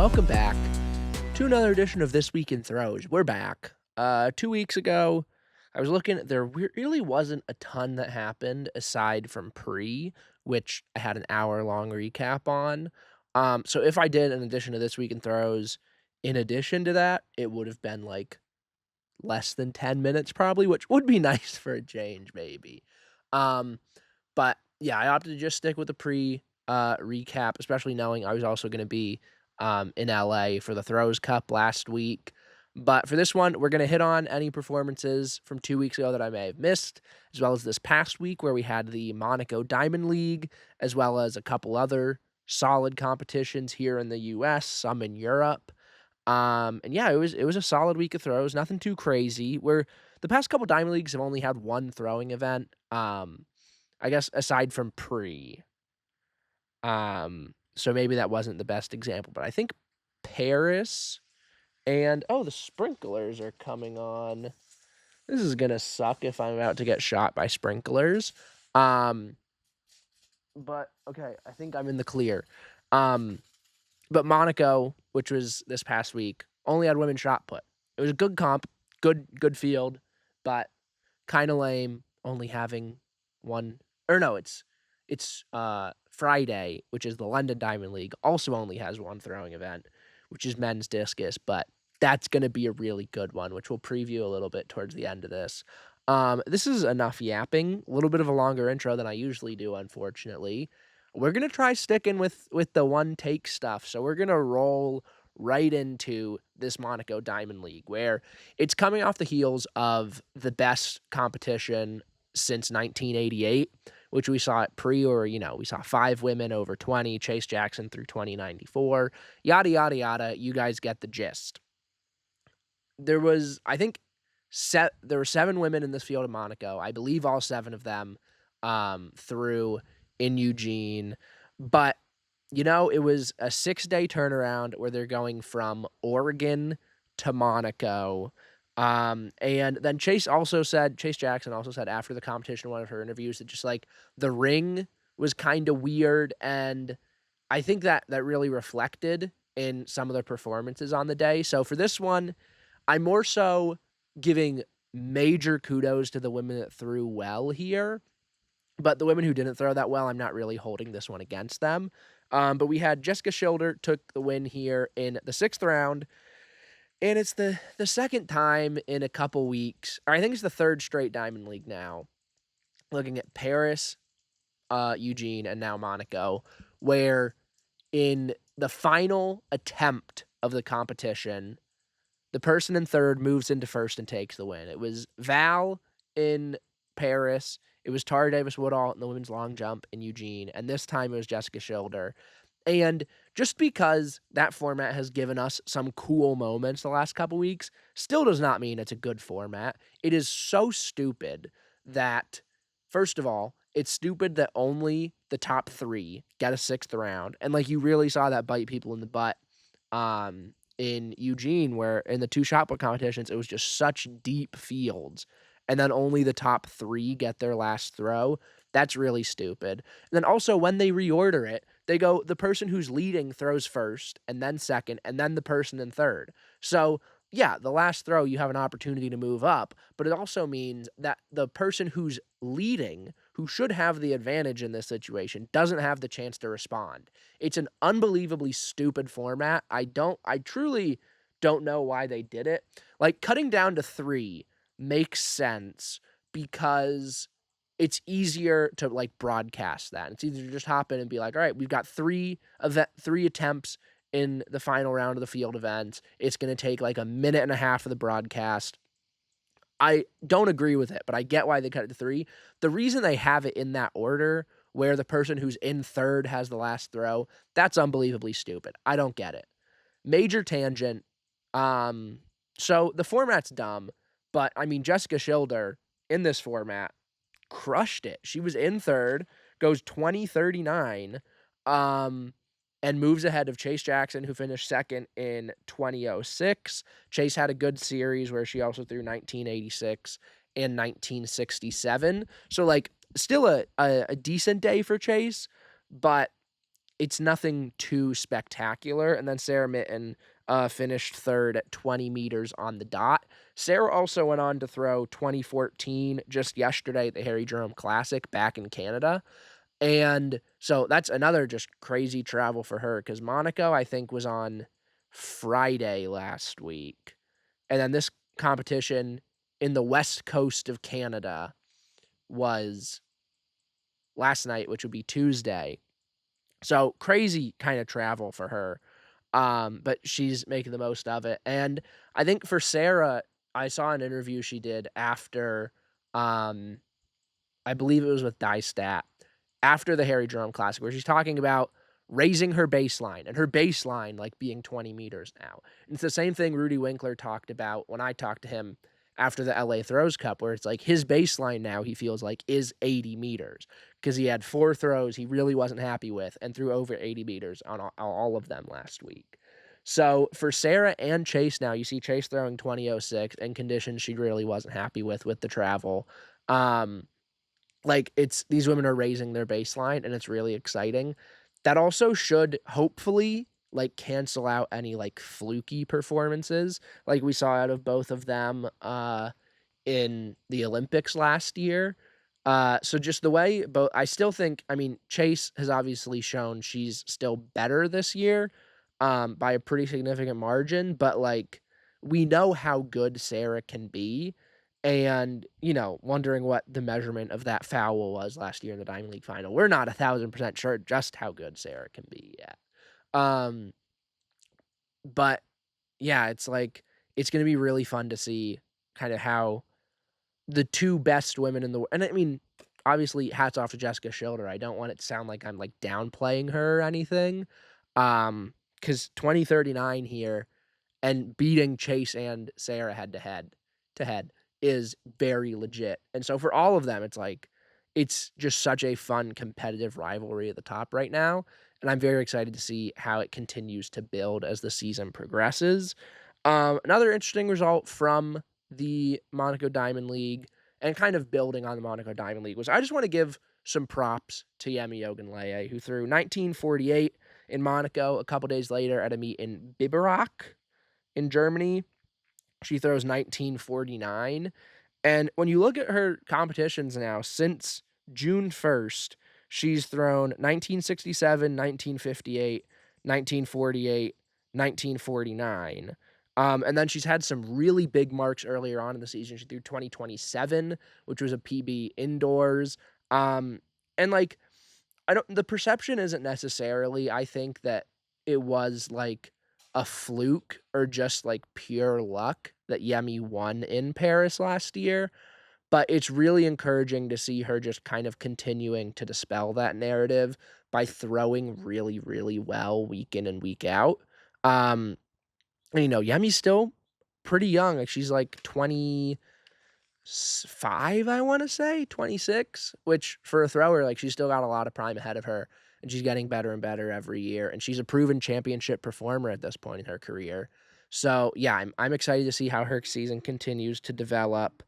welcome back to another edition of This Week in Throws. We're back. 2 weeks ago, I was looking, there really wasn't a ton that happened aside from which I had an hour-long recap on. So if I did an edition of This Week in Throws, in addition to that, it would have been, like, less than 10 minutes probably, which would be nice for a change maybe. But yeah, I opted to just stick with the recap, especially knowing I was also gonna be, in LA for the Throws Cup last week. But for this one, we're gonna hit on any performances from 2 weeks ago that I may have missed, as well as this past week where we had the Monaco Diamond League, as well as a couple other solid competitions here in the US, some in Europe. And yeah, it was a solid week of throws, nothing too crazy. Where the past couple Diamond Leagues have only had one throwing event, I guess aside from so maybe that wasn't the best example, but I think Paris and the sprinklers are coming on. This is gonna suck if I'm about to get shot by sprinklers. Um, but okay, I think I'm in the clear. Um, but Monaco, which was this past week, only had women's shot put. It was a good comp, good field, but kind of lame only having one. Or no, it's Friday, which is the London Diamond League, also only has one throwing event, which is men's discus, but that's going to be a really good one, which we'll preview a little bit towards the end of this. This is enough yapping, a little bit of a longer intro than I usually do, unfortunately. We're going to try sticking with the one take stuff. So we're going to roll right into this Monaco Diamond League, where it's coming off the heels of the best competition since 1988, which we saw at we saw 5 women over 20, Chase Jackson through 2094, yada, yada, yada. You guys get the gist. There was, I think, there were 7 women in this field of Monaco. I believe all 7 of them through in Eugene. But, it was a 6-day turnaround where they're going from Oregon to Monaco. And then Chase Jackson also said after the competition in one of her interviews that just like the ring was kind of weird. And I think that really reflected in some of the performances on the day. So for this one, I'm more so giving major kudos to the women that threw well here. But the women who didn't throw that well, I'm not really holding this one against them. But we had Jessica Schilder took the win here in the 6th round. And it's the second time in a couple weeks, or I think it's the 3rd straight Diamond League now, looking at Paris, Eugene, and now Monaco, where in the final attempt of the competition, the person in 3rd moves into 1st and takes the win. It was Val in Paris. It was Tara Davis-Woodall in the women's long jump in Eugene. And this time it was Jessica Schilder. And just because that format has given us some cool moments the last couple weeks still does not mean it's a good format. It is so stupid that, first of all, it's stupid that only the top 3 get a 6th round. And, you really saw that bite people in the butt in Eugene, where in the 2 shot put competitions, it was just such deep fields. And then only the top 3 get their last throw. That's really stupid. And then also when they reorder it, they go, the person who's leading throws 1st, and then 2nd, and then the person in 3rd. So, yeah, the last throw, you have an opportunity to move up, but it also means that the person who's leading, who should have the advantage in this situation, doesn't have the chance to respond. It's an unbelievably stupid format. I truly don't know why they did it. Cutting down to 3 makes sense because it's easier to broadcast that. It's easier to just hop in and be like, all right, we've got 3 attempts in the final round of the field events. It's going to take a minute and a half for the broadcast. I don't agree with it, but I get why they cut it to 3. The reason they have it in that order, where the person who's in 3rd has the last throw, that's unbelievably stupid. I don't get it. Major tangent. So the format's dumb, but I mean, Jessica Schilder in this format crushed it. She was in 3rd, goes 20:39, and moves ahead of Chase Jackson, who finished 2nd in 20:06. Chase had a good series where she also threw 19:86 and 19:67. So still a decent day for Chase, but it's nothing too spectacular. And then Sarah Mitten finished third at 20 meters on the dot. Sarah also went on to throw 2014 just yesterday at the Harry Jerome Classic back in Canada. And so that's another just crazy travel for her because Monaco, I think, was on Friday last week. And then this competition in the west coast of Canada was last night, which would be Tuesday. So crazy kind of travel for her. But she's making the most of it. And I think for Sarah, I saw an interview she did after, I believe it was with Dystat, after the Harry Jerome Classic, where she's talking about raising her baseline and her baseline like being 20 meters now. And it's the same thing Rudy Winkler talked about when I talked to him after the LA Throws Cup, where it's like his baseline now he feels like is 80 meters because he had 4 throws he really wasn't happy with and threw over 80 meters on all of them last week. So for Sarah and Chase now, you see Chase throwing 20.06 in conditions she really wasn't happy with the travel. Like it's these women are raising their baseline and it's really exciting. That also should hopefully like cancel out any like fluky performances like we saw out of both of them in the Olympics last year. So just the way both I still think I mean Chase has obviously shown she's still better this year by a pretty significant margin, but like we know how good Sarah can be. And, wondering what the measurement of that foul was last year in the Diamond League final. We're not 1,000% sure just how good Sarah can be yet. But yeah, it's like, it's going to be really fun to see kind of how the 2 best women in the world, and I mean, obviously hats off to Jessica Schilder. I don't want it to sound like I'm like downplaying her or anything. Cause 2039 here and beating Chase and Sarah head is very legit. And so for all of them, it's like, it's just such a fun competitive rivalry at the top right now. And I'm very excited to see how it continues to build as the season progresses. Another interesting result from the Monaco Diamond League and kind of building on the Monaco Diamond League was I just want to give some props to Yemi Ogunleye, who threw 1948 in Monaco a couple days later at a meet in Biberach in Germany. She throws 1949. And when you look at her competitions now, since June 1st, she's thrown 1967, 1958, 1948, 1949. And then she's had some really big marks earlier on in the season. She threw 2027, which was a PB indoors. And like, the perception isn't necessarily, I think, that it was like a fluke or just like pure luck that Yemi won in Paris last year. But it's really encouraging to see her just kind of continuing to dispel that narrative by throwing really, really well week in and week out. And, Yemi's still pretty young. Like she's like 25, I want to say 26, which for a thrower, like she's still got a lot of prime ahead of her and she's getting better and better every year. And she's a proven championship performer at this point in her career. So yeah, I'm excited to see how her season continues to develop.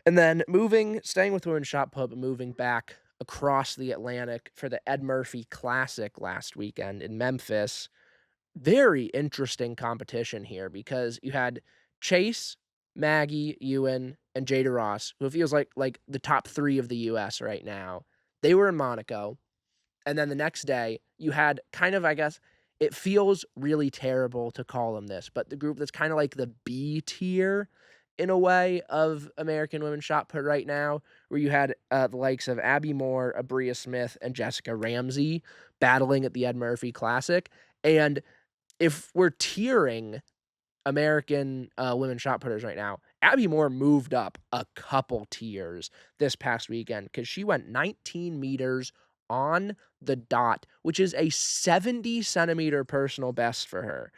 And then staying with women's shot put, but moving back across the Atlantic for the Ed Murphey Classic last weekend in Memphis. Very interesting competition here because you had Chase, Maggie, Ewan, and Jada Ross, who feels like the top 3 of the U.S. right now. They were in Monaco. And then the next day, you had kind of, I guess, it feels really terrible to call them this, but the group that's kind of like the B tier in a way of American women's shot put right now, where you had the likes of Abby Moore, Abria Smith, and Jessica Ramsey battling at the Ed Murphey Classic. And if we're tiering American women shot putters right now, Abby Moore moved up a couple tiers this past weekend because she went 19 meters on the dot, which is a 70-centimeter personal best for her.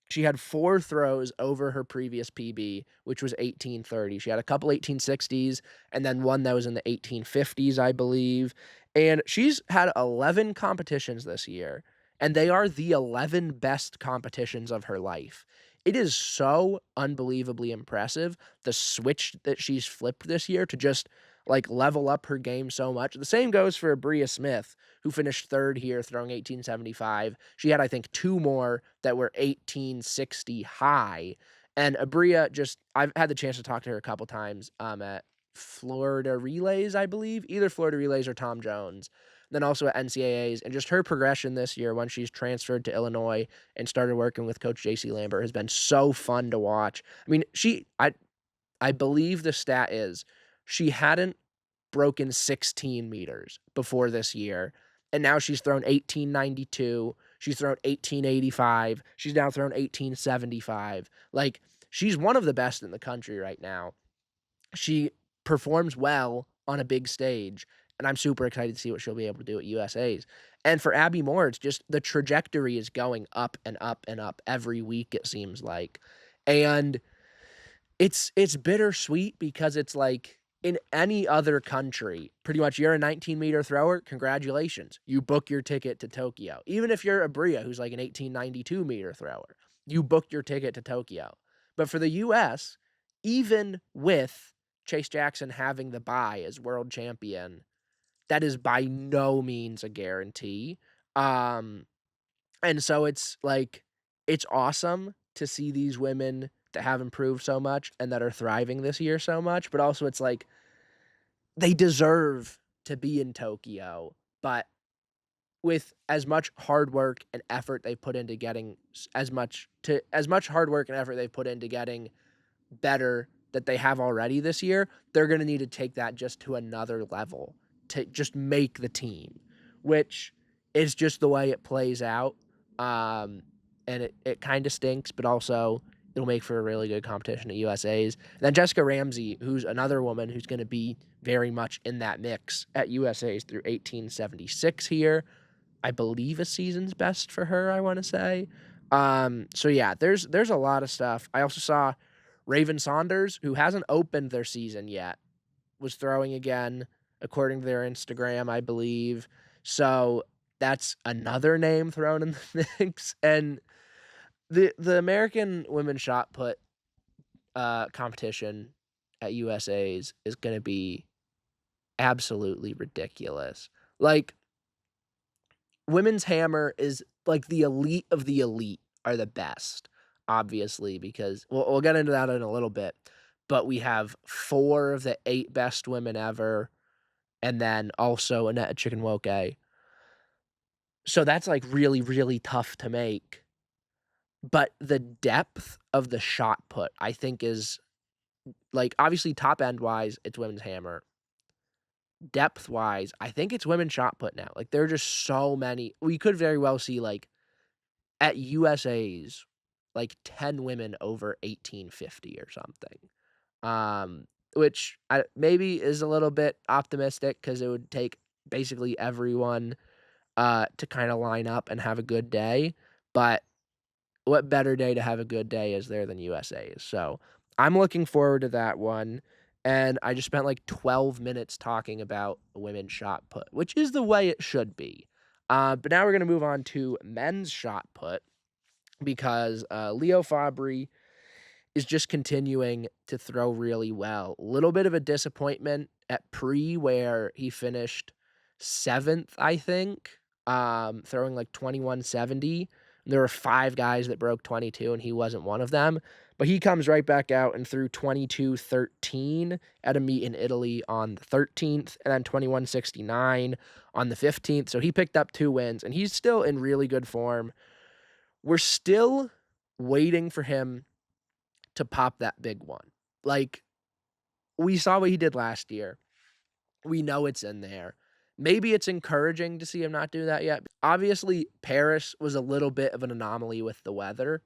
She had 4 throws over her previous PB, which was 1830. She had a couple 1860s and then one that was in the 1850s, I believe. And she's had 11 competitions this year, and they are the 11 best competitions of her life. It is so unbelievably impressive, the switch that she's flipped this year to just like level up her game so much. The same goes for Abria Smith, who finished third here throwing 1875. She had, I think, 2 more that were 1860 high. And Abria I've had the chance to talk to her a couple times at Florida Relays, I believe, either Florida Relays or Tom Jones, then also at NCAAs. And just her progression this year when she's transferred to Illinois and started working with Coach JC Lambert has been so fun to watch. I mean, I believe the stat is she hadn't broken 16 meters before this year, and now she's thrown 1892. She's thrown 1885. She's now thrown 1875. Like, she's one of the best in the country right now. She performs well on a big stage, and I'm super excited to see what she'll be able to do at USA's. And for Abby Moore, it's just the trajectory is going up and up and up every week, it seems like. And it's bittersweet because it's like in any other country, pretty much you're a 19-meter thrower, congratulations. You book your ticket to Tokyo. Even if you're Abria, who's like an 1892-meter thrower, you book your ticket to Tokyo. But for the U.S., even with Chase Jackson having the bye as world champion, that is by no means a guarantee. And so it's like, it's awesome to see these women that have improved so much and that are thriving this year so much, but also it's like they deserve to be in Tokyo, but with as much hard work and effort they've put into getting as much hard work and effort they've put into getting better that they have already this year, they're going to need to take that just to another level to just make the team, which is just the way it plays out. And it kind of stinks, but also it'll make for a really good competition at USA's. And then Jessica Ramsey, who's another woman who's going to be very much in that mix at USA's through 1876 here. I believe a season's best for her, I want to say. So yeah, there's a lot of stuff. I also saw Raven Saunders, who hasn't opened their season yet, was throwing again, according to their Instagram, I believe. So that's another name thrown in the mix. And the American women's shot put competition at USA's is going to be absolutely ridiculous. Like, women's hammer is like the elite of the elite are the best, obviously, because we'll get into that in a little bit. But we have 4 of the 8 best women ever, and then also Annette Chickenwoke. So that's like really, really tough to make. But the depth of the shot put, I think, is like, obviously top end wise, it's women's hammer. Depth wise, I think it's women's shot put now. Like, there are just so many. We could very well see, like, at USA's, like 10 women over 1850 or something. Which maybe is a little bit optimistic because it would take basically everyone to kind of line up and have a good day. But what better day to have a good day is there than USA's? So I'm looking forward to that one. And I just spent like 12 minutes talking about women's shot put, which is the way it should be. But now we're going to move on to men's shot put because Leo Fabbri is just continuing to throw really well. A little bit of a disappointment at pre where he finished 7th, I think, throwing like 2170. There were 5 guys that broke 22, and he wasn't one of them. But he comes right back out and threw 2213 at a meet in Italy on the 13th, and then 2169 on the 15th. So he picked up 2 wins, and he's still in really good form. We're still waiting for him to pop that big one. Like, we saw what he did last year. We know it's in there. Maybe it's encouraging to see him not do that yet. Obviously, Paris was a little bit of an anomaly with the weather,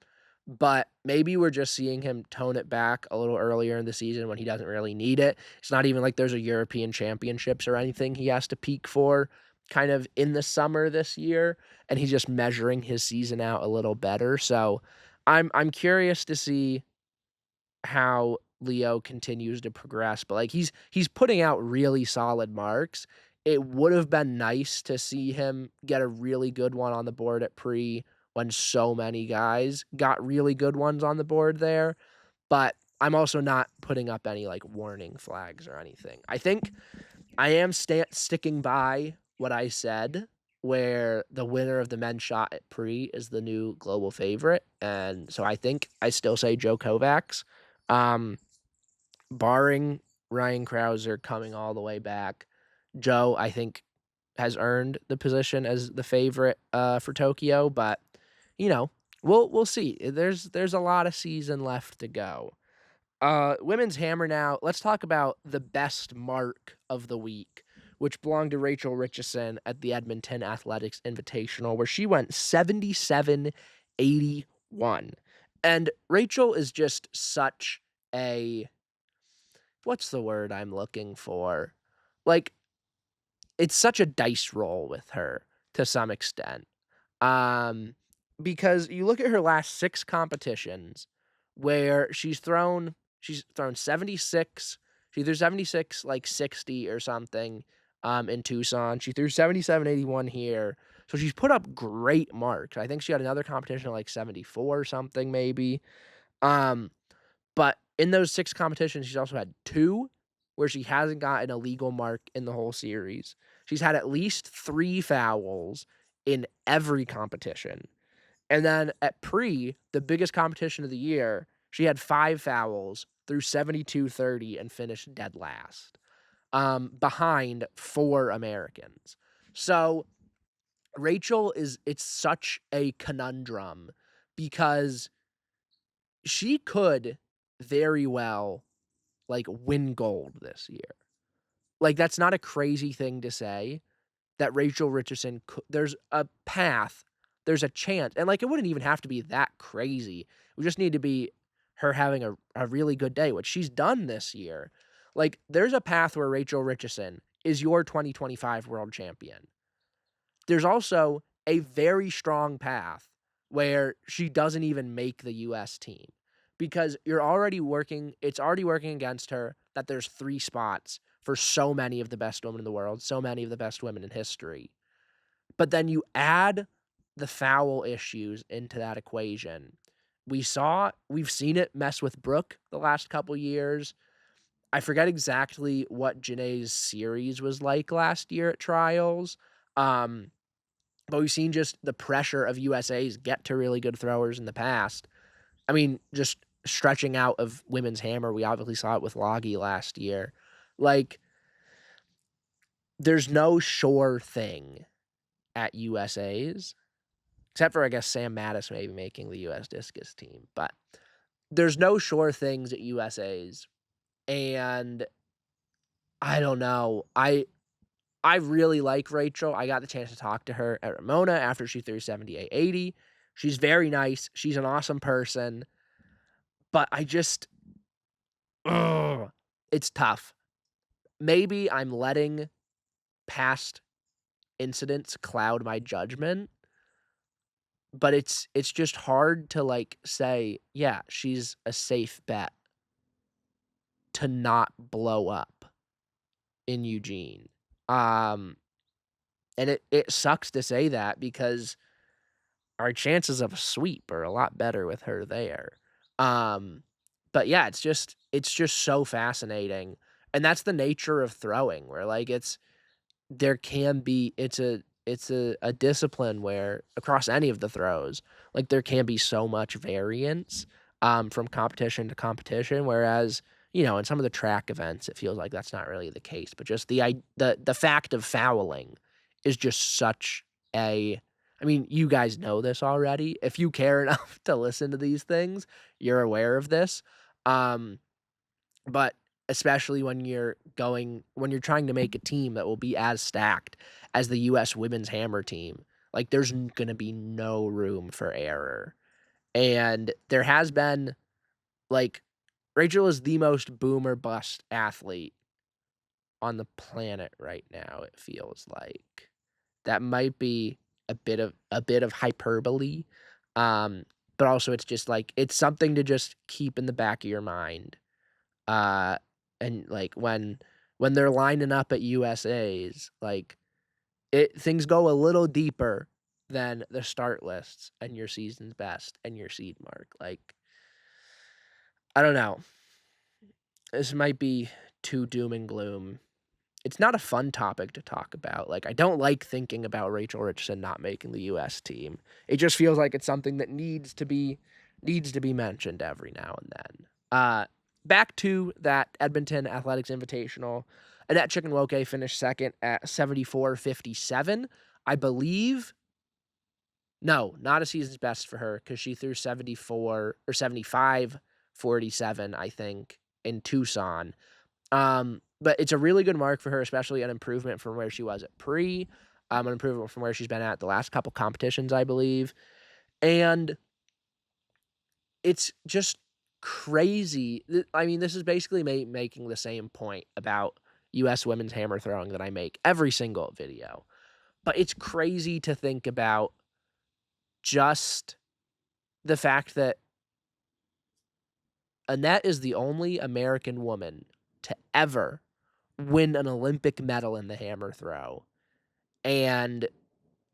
but maybe we're just seeing him tone it back a little earlier in the season when he doesn't really need it. It's not even like there's a European Championships or anything he has to peak for kind of in the summer this year, and he's just measuring his season out a little better. So I'm curious to see how Leo continues to progress, but like he's putting out really solid marks. It would have been nice to see him get a really good one on the board at pre when so many guys got really good ones on the board there. But I'm also not putting up any, like, warning flags or anything. I think I am sticking by what I said, where the winner of the men's shot at Pre is the new global favorite, and so I think I still say Joe Kovacs. Um, Barring Ryan Krauser coming all the way back, Joe, I think, has earned the position as the favorite, for Tokyo, but, you know, we'll see. There's a lot of season left to go. Women's hammer now. Let's talk about the best mark of the week, which belonged to Rachel Richeson at the Edmonton Athletics Invitational, where she went 77-81. And Rachel is just such a, what's the word I'm looking for? Like, it's such a dice roll with her to some extent. Um, because you look at her last 6 competitions where she's thrown 76, she threw 76, like 60 or something, in Tucson. She threw 77-81 here. So she's put up great marks. I think she had another competition of like 74 or something maybe. Um, but in those 6 competitions, she's also had 2 where she hasn't gotten a legal mark in the whole series. She's had at least 3 fouls in every competition. And then at Pre, the biggest competition of the year, she had 5 fouls through 72-30 and finished dead last, behind 4 Americans. So Rachel it's such a conundrum because she could very well, like, win gold this year. Like, that's not a crazy thing to say, that Rachel Richeson there's a path, there's a chance, and, like, it wouldn't even have to be that crazy. It would just need to be her having a really good day, which she's done this year. Like, there's a path where Rachel Richeson is your 2025 world champion. There's also a very strong path where she doesn't even make the US team because it's already working against her that there's 3 spots for so many of the best women in the world, so many of the best women in history. But then you add the foul issues into that equation. We've seen it mess with Brooke the last couple years. I forget exactly what Janae's series was like last year at trials. But we've seen just the pressure of USA's get to really good throwers in the past. I mean, just stretching out of women's hammer, we obviously saw it with Loggy last year. Like, there's no sure thing at USA's, except for, I guess, Sam Mattis maybe making the US discus team. But there's no sure things at USA's. And I don't know. I really like Rachel. I got the chance to talk to her at Ramona after she threw 78-80. She's very nice. She's an awesome person. But ugh, it's tough. Maybe I'm letting past incidents cloud my judgment, but it's just hard to, like, say, yeah, she's a safe bet to not blow up in Eugene. Um, and it sucks to say that because our chances of a sweep are a lot better with her there. Um, but yeah, it's just so fascinating. And that's the nature of throwing, where, like, there can be it's a discipline where across any of the throws, like, there can be so much variance from competition to competition, whereas, in some of the track events it feels like that's not really the case. But just the fact of fouling is just such a, I mean, you guys know this already. If you care enough to listen to these things, you're aware of this. Um, but especially when you're trying to make a team that will be as stacked as the US women's hammer team, like, there's going to be no room for error. And there has been, like, Rachel is the most boom or bust athlete on the planet right now, it feels like. That might be a bit of hyperbole. Um, but also it's just, like, it's something to just keep in the back of your mind. Uh, and, like, when they're lining up at USA's, like, things go a little deeper than the start lists and your season's best and your seed mark. Like, I don't know. this might be too doom and gloom. It's not a fun topic to talk about. Like, I don't like thinking about Rachel Richeson not making the U.S. team. It just feels like it's something that needs to be mentioned every now and then. Back to that Edmonton Athletics Invitational. Annette Chickenwoke finished second at 74.57. I believe, no, not a season's best for her because she threw 74 or 75.47, I think, in Tucson. But it's a really good mark for her, especially an improvement from where she was at pre, an improvement from where she's been at the last couple competitions, I believe. And it's just crazy. I mean, this is basically making the same point about U.S. women's hammer throwing that I make every single video. But it's crazy to think about just the fact that Annette is the only American woman to ever win an Olympic medal in the hammer throw. And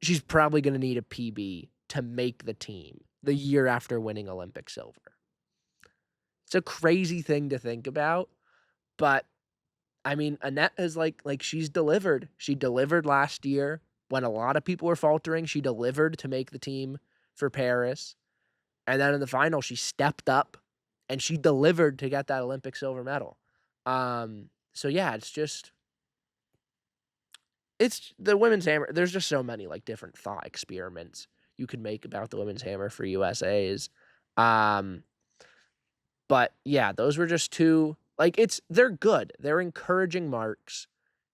she's probably going to need a PB to make the team the year after winning Olympic silver. It's a crazy thing to think about, but I mean, Annette is like she's delivered. She delivered last year when a lot of people were faltering. She delivered to make the team for Paris. And then in the final, she stepped up and she delivered to get that Olympic silver medal. So yeah, it's the women's hammer. There's just so many like different thought experiments you could make about the women's hammer for USA's. But yeah, those were just two, like they're good. They're encouraging marks.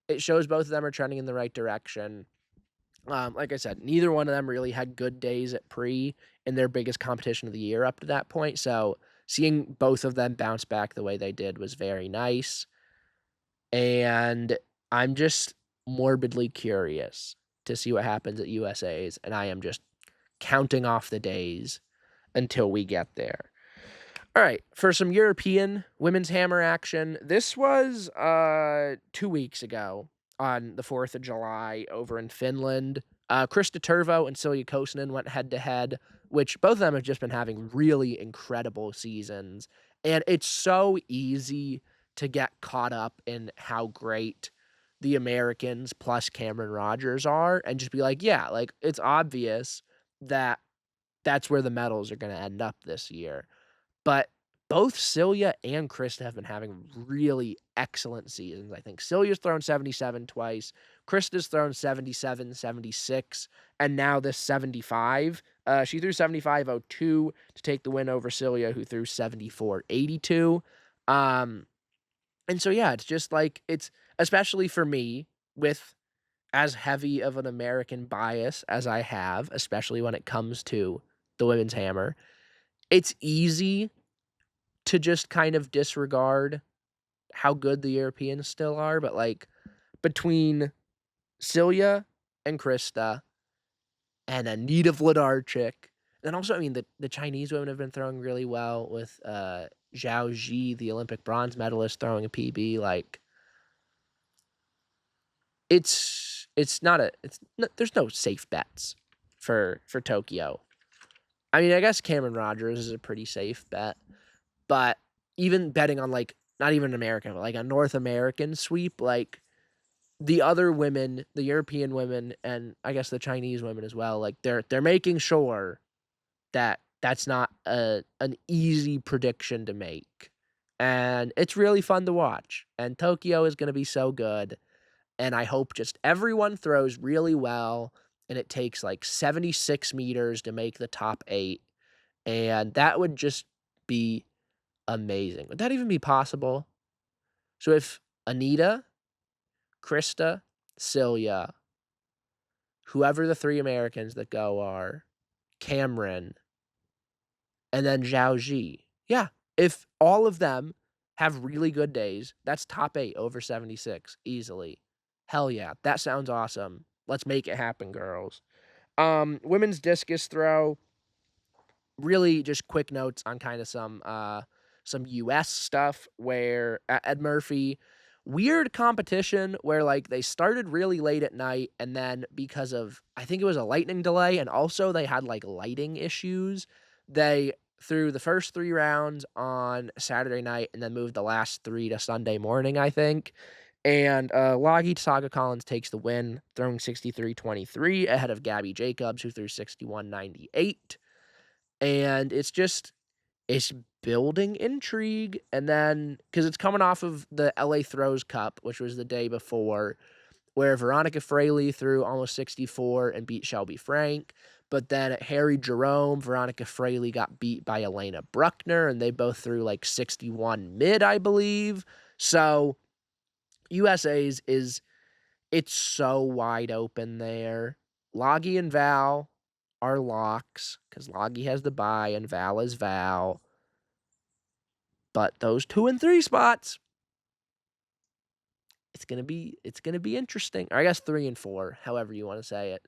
It shows both of them are trending in the right direction. Like I said, neither one of them really had good days at pre in their biggest competition of the year up to that point. So seeing both of them bounce back the way they did was very nice. And I'm just morbidly curious to see what happens at USA's. And I am just counting off the days until we get there. All right, for some European women's hammer action, this was 2 weeks ago on the 4th of July over in Finland. Krista Turvo and Silja Kosonen went head-to-head, which both of them have just been having really incredible seasons. And it's so easy to get caught up in how great the Americans plus Cameron Rogers are and just be like, yeah, like it's obvious that that's where the medals are going to end up this year. But both Silja and Krista have been having really excellent seasons. I think Silja's thrown 77 twice. Krista's thrown 77, 76, and now this 75. She threw 75.02 to take the win over Silja, who threw 74.82. And so, yeah, it's just like, it's especially for me with as heavy of an American bias as I have, especially when it comes to the women's hammer, it's easy to just kind of disregard how good the Europeans still are. But like between Silja and Krista and Anita Vladarchik, and also, I mean, the Chinese women have been throwing really well with Zhao Ji, the Olympic bronze medalist, throwing a PB. Like, there's no safe bets for Tokyo. I mean, I guess Cameron Rogers is a pretty safe bet, but even betting on like not even American, but like a North American sweep, like the other women, the European women, and I guess the Chinese women as well, like they're making sure that that's not an easy prediction to make. And it's really fun to watch. And Tokyo is going to be so good. And I hope just everyone throws really well. And it takes like 76 meters to make the top 8. And that would just be amazing. Would that even be possible? So if Anita, Krista, Silja, whoever the 3 Americans that go are, Cameron, and then Zhao Ji. Yeah, if all of them have really good days, that's top 8 over 76 easily. Hell yeah, that sounds awesome. Let's make it happen, girls. Women's discus throw. Really just quick notes on kind of some US stuff where at Murphey, weird competition where like they started really late at night and then because of I think it was a lightning delay and also they had like lighting issues, they through the first 3 rounds on Saturday night and then moved the last 3 to Sunday morning, I think. And, Logie Saga-Collins takes the win, throwing 63-23 ahead of Gabby Jacobs, who threw 61-98. And it's building intrigue, and then because it's coming off of the LA Throws Cup, which was the day before, where Veronica Fraley threw almost 64 and beat Shelby Frank. But then at Harry Jerome, Veronica Fraley got beat by Elena Bruckner, and they both threw like 61 mid, I believe. So USA's it's so wide open there. Logie and Val are locks because Logie has the bye and Val is Val. But those 2 and 3 spots, it's gonna be interesting. Or I guess 3 and 4, however you want to say it.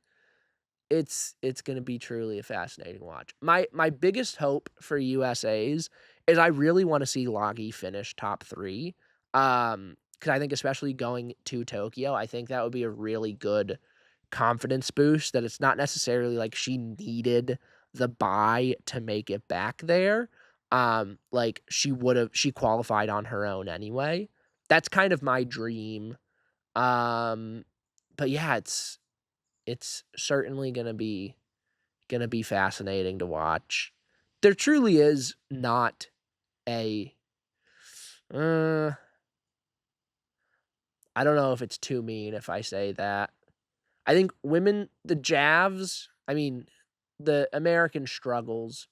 It's gonna be truly a fascinating watch. My biggest hope for USA's is I really want to see Logie finish top 3. Because I think especially going to Tokyo, I think that would be a really good confidence boost, that it's not necessarily like she needed the bye to make it back there. Like she qualified on her own anyway. That's kind of my dream. But yeah, it's certainly gonna be fascinating to watch. There truly is not a I don't know if it's too mean if I say that. I think the Javs, I mean, the American struggles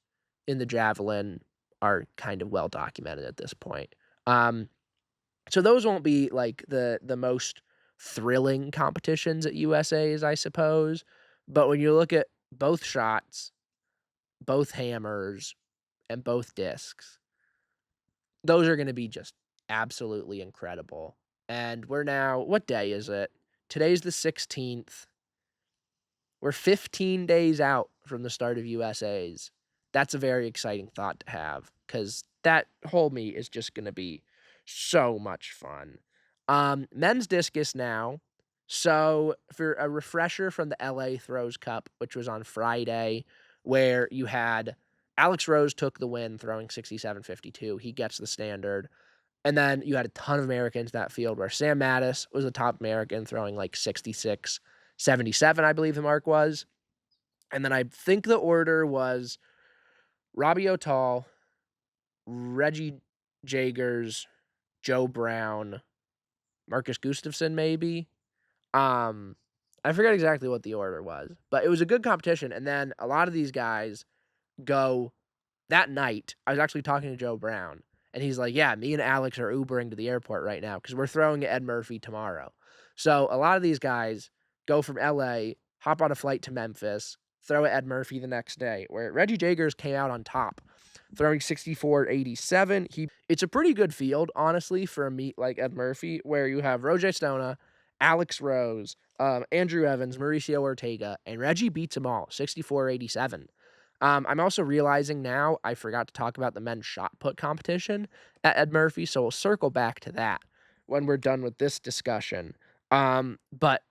in the javelin are kind of well documented at this point. So those won't be like the most thrilling competitions at USA's, I suppose. But when you look at both shots, both hammers, and both discs, those are going to be just absolutely incredible. And we're now, what day is it? Today's the 16th. We're 15 days out from the start of USA's. That's a very exciting thought to have, because that whole meet is just going to be so much fun. Men's discus now. So for a refresher from the LA Throws Cup, which was on Friday, where you had Alex Rose took the win throwing 67-52. He gets the standard. And then you had a ton of Americans in that field, where Sam Mattis was the top American throwing like 66-77, I believe the mark was. And then I think the order was Robbie O'Tall, Reggie Jagers, Joe Brown, Marcus Gustafson, maybe. I forget exactly what the order was, but it was a good competition. And then a lot of these guys go that night. I was actually talking to Joe Brown, and he's like, yeah, me and Alex are Ubering to the airport right now because we're throwing at Ed Murphey tomorrow. So a lot of these guys go from LA, hop on a flight to Memphis, throw at Ed Murphey the next day, where Reggie Jagers came out on top, throwing 64-87. It's a pretty good field, honestly, for a meet like Ed Murphy, where you have Roger Stona, Alex Rose, Andrew Evans, Mauricio Ortega, and Reggie beats them all, 64-87. I'm also realizing now I forgot to talk about the men's shot put competition at Ed Murphy, so we'll circle back to that when we're done with this discussion. But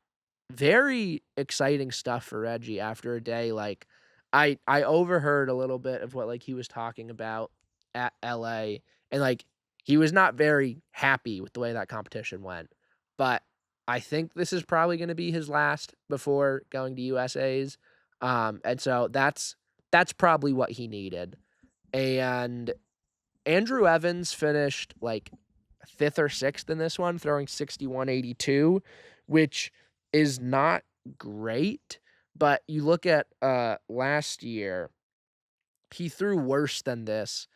very exciting stuff for Reggie after a day. Like, I overheard a little bit of what like he was talking about at LA, and like he was not very happy with the way that competition went. But I think this is probably going to be his last before going to USA's. And so that's probably what he needed. And Andrew Evans finished like 5th or 6th in this one, throwing 61-82, which is not great. But you look at last year, he threw worse than this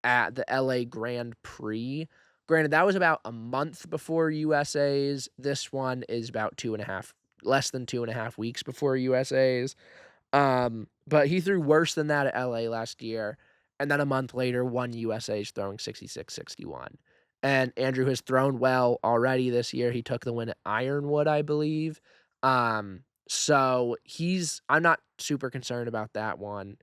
at the LA Grand Prix. Granted, that was about a month before USA's. This one is about less than 2.5 weeks before USA's. But he threw worse than that at LA last year. And then a month later, won USA's throwing 66-61. And Andrew has thrown well already this year. He took the win at Ironwood, I believe. So I'm not super concerned about that one.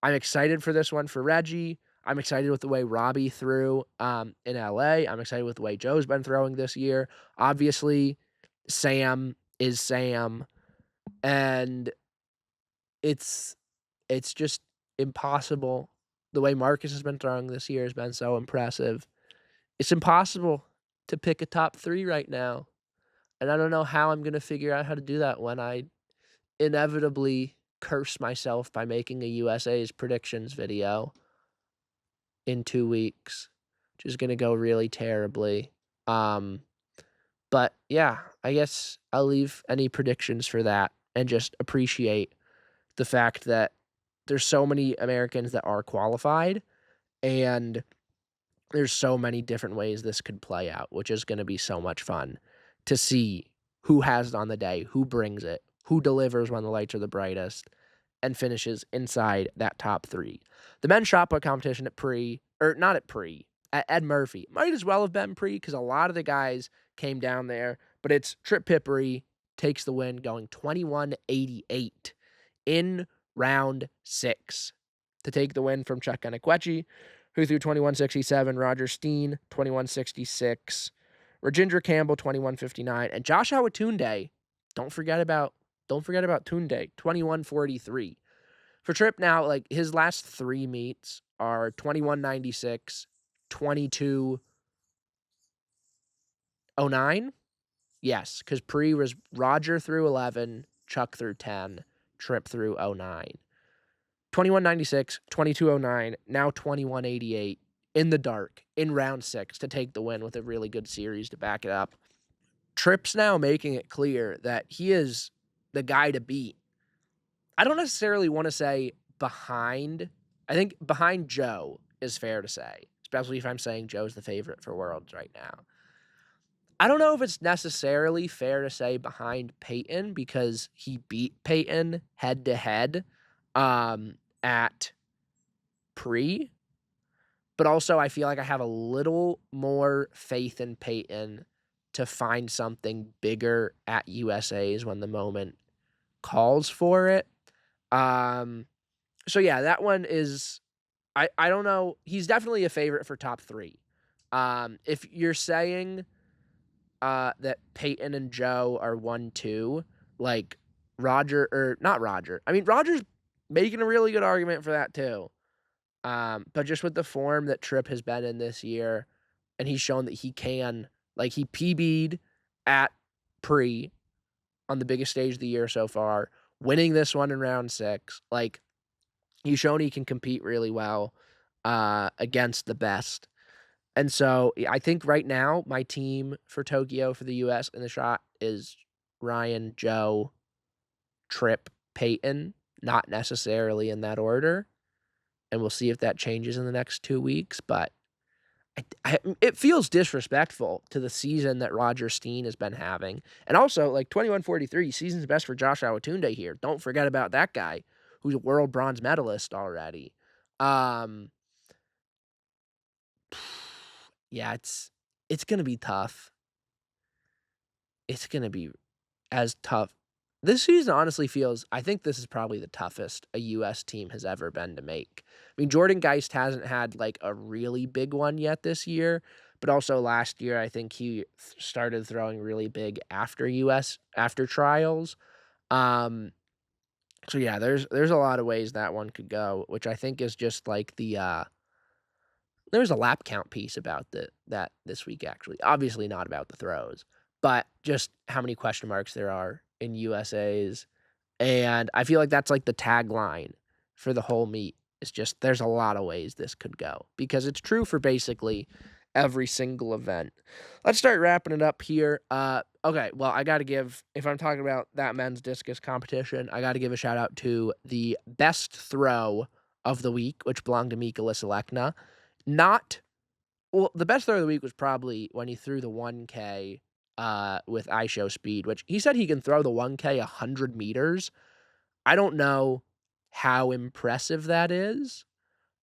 I'm excited for this one for Reggie. I'm excited with the way Robbie threw in LA. I'm excited with the way Joe's been throwing this year. Obviously, Sam is Sam. And it's just impossible the way Marcus has been throwing this year has been so impressive. It's impossible to pick a top 3 right now, and I don't know how I'm gonna figure out how to do that when I inevitably curse myself by making a USA's predictions video in 2 weeks, which is gonna go really terribly. Um, but yeah, I guess I'll leave any predictions for that and just appreciate the fact that there's so many Americans that are qualified, and there's so many different ways this could play out, which is gonna be so much fun to see who has it on the day, who brings it, who delivers when the lights are the brightest, and finishes inside that top 3. The men's shot put competition at not at at Ed Murphey. Might as well have been because a lot of the guys came down there, but it's Trip Piperi takes the win going 21-88 in round 6 to take the win from Chuck Enekwechi, who threw 21-67, Roger Steen 21-66, Rajinder Campbell 21-59, and Josh Awatunde, don't forget about Tunde, 21-43. For Tripp now, like his last 3 meets are 21-96, 22-09. Yes, because pre was Roger threw 11, Chuck threw 10, Tripp threw 09. 21-96, 22-09, now 21-88 in the dark in round 6 to take the win with a really good series to back it up. Tripp's now making it clear that he is the guy to beat. I don't necessarily want to say behind. I think behind Joe is fair to say, especially if I'm saying Joe's the favorite for Worlds right now. I don't know if it's necessarily fair to say behind Peyton because he beat Peyton head-to-head at pre, but also I feel like I have a little more faith in Peyton to find something bigger at USA's when the moment calls for it. So yeah, that one is I don't know. He's definitely a favorite for top 3. If you're saying that Peyton and Joe are 1-2, like Roger or not Roger. I mean, Roger's making a really good argument for that too. But just with the form that Tripp has been in this year, and he's shown that he can, like he PB'd at pre on the biggest stage of the year so far, winning this one in round 6. Like he's shown he can compete really well against the best. And so I think right now my team for Tokyo for the US in the shot is Ryan, Joe, Tripp, Peyton, not necessarily in that order. And we'll see if that changes in the next 2 weeks. But it feels disrespectful to the season that Roger Steen has been having. And also, like 21-43, season's best for Josh Awatunde here. Don't forget about that guy who's a world bronze medalist already. Yeah, it's gonna be tough. It's gonna be as tough. This season honestly feels I think this is probably the toughest a US team has ever been to make. I mean, Jordan Geist hasn't had, like, a really big one yet this year, but also last year, I think he started throwing really big after trials. Um, so yeah, there's a lot of ways that one could go, which I think is just like there was a lap count piece about that this week, actually. Obviously not about the throws, but just how many question marks there are in USA's. And I feel like that's like the tagline for the whole meet. It's just there's a lot of ways this could go because it's true for basically every single event. Let's start wrapping it up here. Okay, well, I got to give, if I'm talking about that men's discus competition, I got to give a shout out to the best throw of the week, which belonged to Mika Lisalekna. The best throw of the week was probably when he threw the 1K with iShow speed, which he said he can throw the 1K 100 meters. I don't know how impressive that is,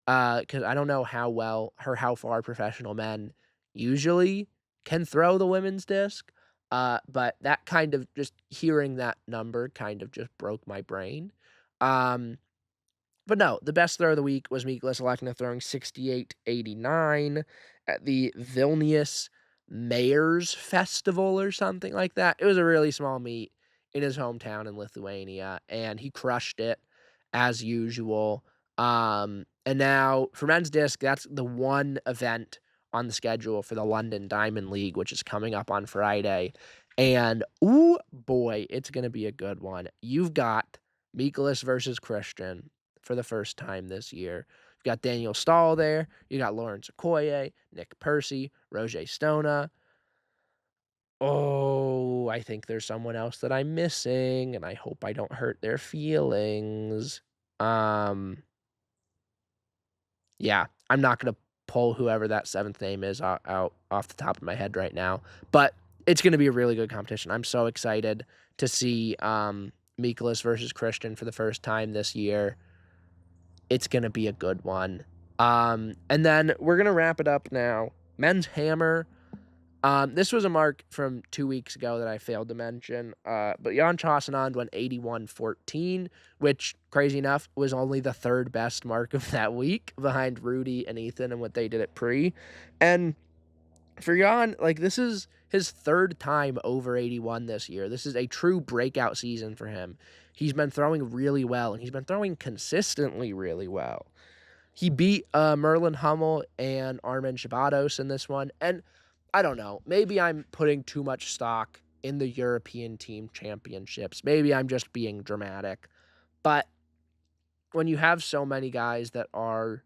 because I don't know how far professional men usually can throw the women's disc. But that kind of just hearing that number kind of just broke my brain. But no, the best throw of the week was Mika Lisalekna throwing 68.89 at the Vilnius Mayor's Festival or something like that. It was a really small meet in his hometown in Lithuania, and he crushed it as usual. And And now for men's disc, that's the one event on the schedule for the London Diamond League, which is coming up on Friday. And, ooh, boy, it's going to be a good one. You've got Mikolas versus Christian for the first time this year. You've got Daniel Stahl there. You got Lawrence Okoye, Nick Percy, Roger Stona. Oh, I think there's someone else that I'm missing, and I hope I don't hurt their feelings. Yeah, I'm not going to pull whoever that seventh name is out off the top of my head right now, but it's going to be a really good competition. I'm so excited to see Mikolas versus Christian for the first time this year. It's going to be a good one. And then we're going to wrap it up now. Men's hammer. This was a mark from 2 weeks ago that I failed to mention. But Jan Chassenand went 81-14, which, crazy enough, was only the third best mark of that week behind Rudy and Ethan and what they did at pre. And for Jan, like, this is his third time over 81 this year. This is a true breakout season for him. He's been throwing really well, and he's been throwing consistently really well. He beat Merlin Hummel and Armin Shabados in this one, and I don't know. Maybe I'm putting too much stock in the European team championships. Maybe I'm just being dramatic. But when you have so many guys that are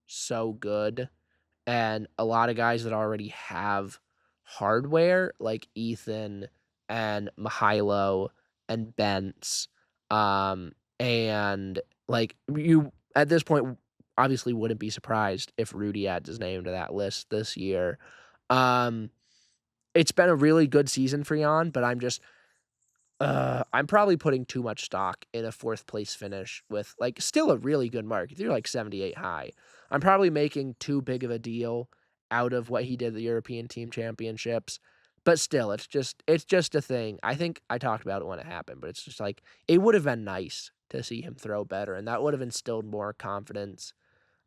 so good and a lot of guys that already have hardware like Ethan and Mihailo and Bentz, and like you at this point obviously wouldn't be surprised if Rudy adds his name to that list this year. It's been a really good season for Jan, but I'm probably putting too much stock in a fourth place finish with like still a really good mark. If you're like 78 high, I'm probably making too big of a deal out of what he did at the European Team Championships. But still, it's just a thing. I think I talked about it when it happened, but it's just like it would have been nice to see him throw better, and that would have instilled more confidence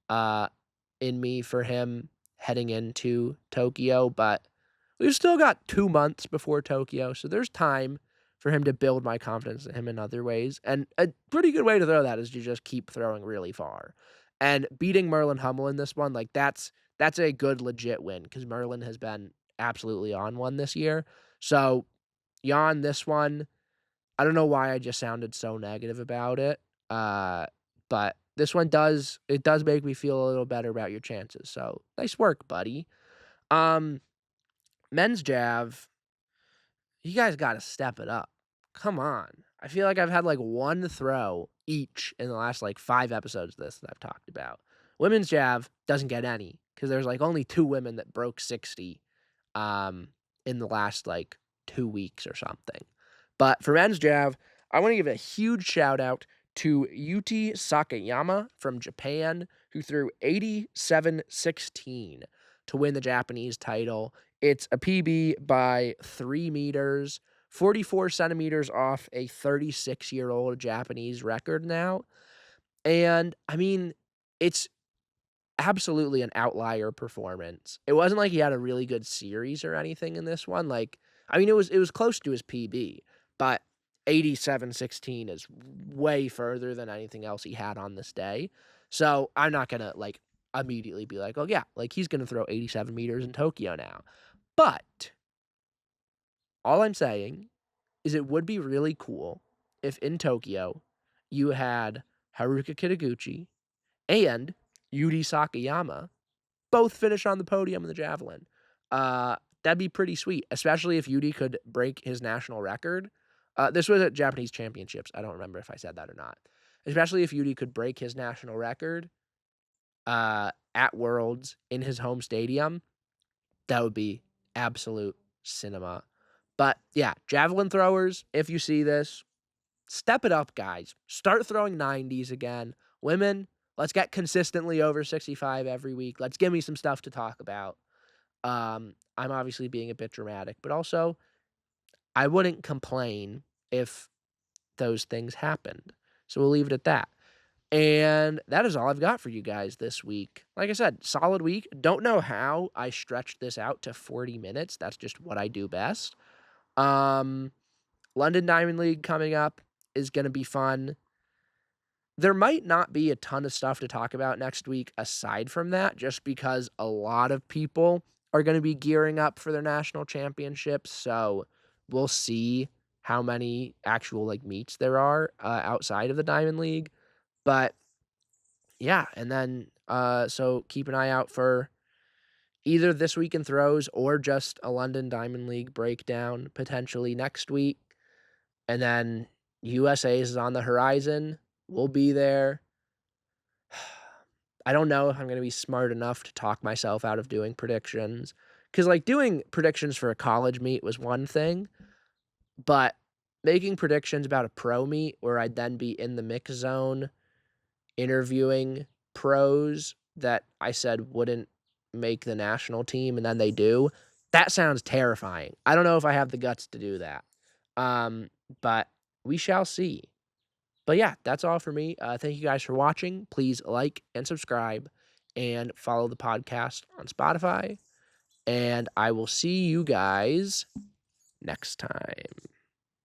in me for him heading into Tokyo. But we've still got 2 months before Tokyo, so there's time for him to build my confidence in him in other ways. And a pretty good way to throw that is to just keep throwing really far. And beating Merlin Hummel in this one, like that's a good legit win because Merlin has been absolutely on one this year. So Jan, this one, I don't know why I just sounded so negative about it. But this one does make me feel a little better about your chances. So nice work, buddy. Men's Jav, you guys got to step it up. Come on. I feel like I've had like one throw each in the last like 5 episodes of this that I've talked about. Women's Jav doesn't get any because there's like only 2 women that broke 60 in the last like 2 weeks or something. But for men's Jav, I want to give a huge shout out to Yuti Sakayama from Japan, who threw 87-16 to win the Japanese title. It's a PB by 3 meters, 44 centimeters off a 36-year-old Japanese record now. And, I mean, it's absolutely an outlier performance. It wasn't like he had a really good series or anything in this one. Like, I mean, it was close to his PB, but 87-16 is way further than anything else he had on this day. So I'm not going to, like, immediately be like, oh, yeah, like, he's going to throw 87 meters in Tokyo now. But all I'm saying is it would be really cool if in Tokyo you had Haruka Kitaguchi and Yuji Sakayama both finish on the podium in the javelin. That'd be pretty sweet, especially if Yuji could break his national record. This was at Japanese Championships. I don't remember if I said that or not. Especially if Yuji could break his national record at Worlds in his home stadium. That would be absolute cinema. But yeah, javelin throwers, if you see this, step it up, guys. Start throwing 90s again. Women, let's get consistently over 65 every week. Let's give me some stuff to talk about. I'm obviously being a bit dramatic, but also I wouldn't complain if those things happened. So we'll leave it at that. And that is all I've got for you guys this week. Like I said, solid week. Don't know how I stretched this out to 40 minutes. That's just what I do best. London Diamond League coming up is going to be fun. there might not be a ton of stuff to talk about next week aside from that, just because a lot of people are going to be gearing up for their national championships. So we'll see how many actual like meets there are outside of the Diamond League. But yeah, and then so keep an eye out for either This Week in Throws or just a London Diamond League breakdown potentially next week. And then USA is on the horizon. We'll be there. I don't know if I'm going to be smart enough to talk myself out of doing predictions. Because, like, doing predictions for a college meet was one thing, but making predictions about a pro meet where I'd then be in the mix zone interviewing pros that I said wouldn't make the national team and then they do, that sounds terrifying. I don't know if I have the guts to do that. But we shall see. But yeah, that's all for me. Thank you guys for watching. Please like and subscribe and follow the podcast on Spotify. And I will see you guys next time.